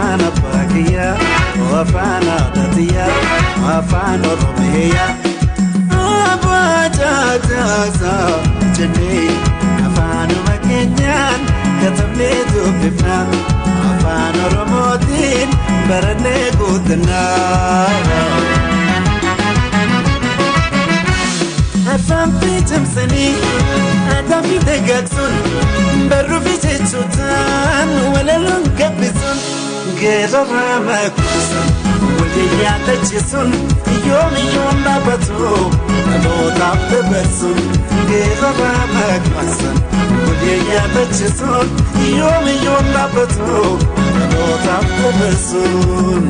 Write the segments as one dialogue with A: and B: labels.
A: afaan abbaa kiyyaa afaan aadaatiyyaa afaan oromiyaa abbaa jaajaasaa jennee afaanuma keenyaan katabnee dubbifnaa afaan oromootiin barannee guutanaa afaan fiicamsanii aadaa fi dagaagsuun barruu fi jechuutaan walaloon gabbisuun geerarraa makuusan walii yaadachiisuun yoom dhaabatu dhalootaaf dabarsuun geerarraa makuusan walii yaadachiisuun yoom dhaabatu dhalootaaf dabarsuun.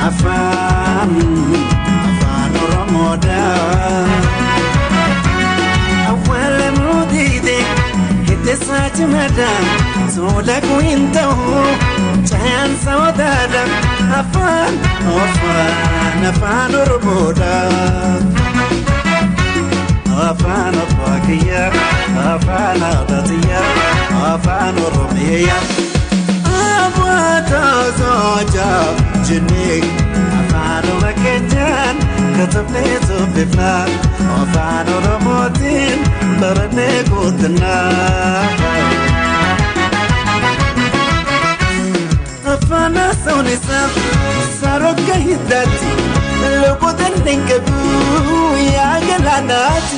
A: Afaan oromoodhaa awwaala nuudhiidhe hiddeessaa cimaadhaan soda kuhin ta'u cayaan saawwataadhaan afaan oromoodhaa afaan abbaa kiyyaa afaan aadaatiyyaa afaan oromiyaa abbaa taasoo jennee afaanuma keenyaan katabnee dubbifnaa afaan oromootiin barannee guutanaa afaan haasawuun isaa saarokka hiddaatti lubbuutaan dinqabuu yaa galaanaatti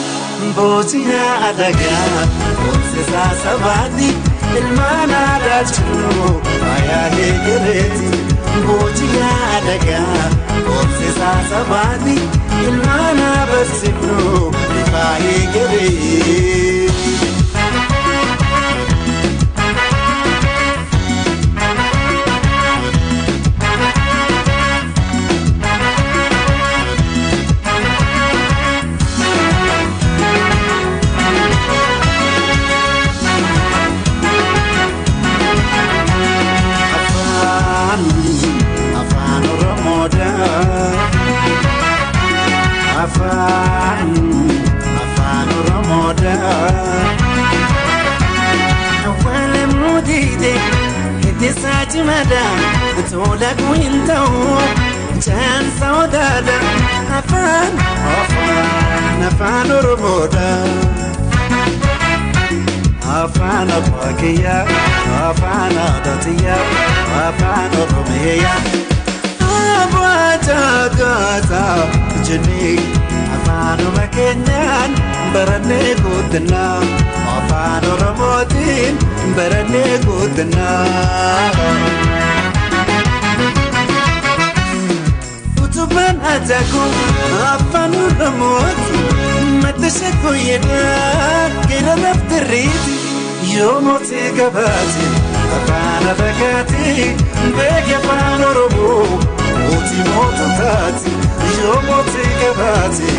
A: booji'aa adagaa boonsisaa sabaatti ilmaan aadaa jiruu faayaa eegareeti. Booji'aa adagaa boonsisaa sabaatti ilmaan abarsiifnu ifaa eegalee. Afaan oromoodhaa awwaala nuudhiidhe hiddeessaa cimaadhaan tola kuhin ta'u cayaan saawwataadhaan afaan oromoodhaa afaan abbaa kiyyaa afaan aadaatiyyaa afaan oromiyaa abbaa jaajaasaa jennee afaanuma keenyaan barannee guutanaa afaan oromootiin barannee guutanaa utubaan ajaaku afaan oromootiin maddasha kooyyedhaa geera laftirriiti yoomooti gabaati afaan afakaati beeki afaan oromoo mootii moototaati yoomooti gabaati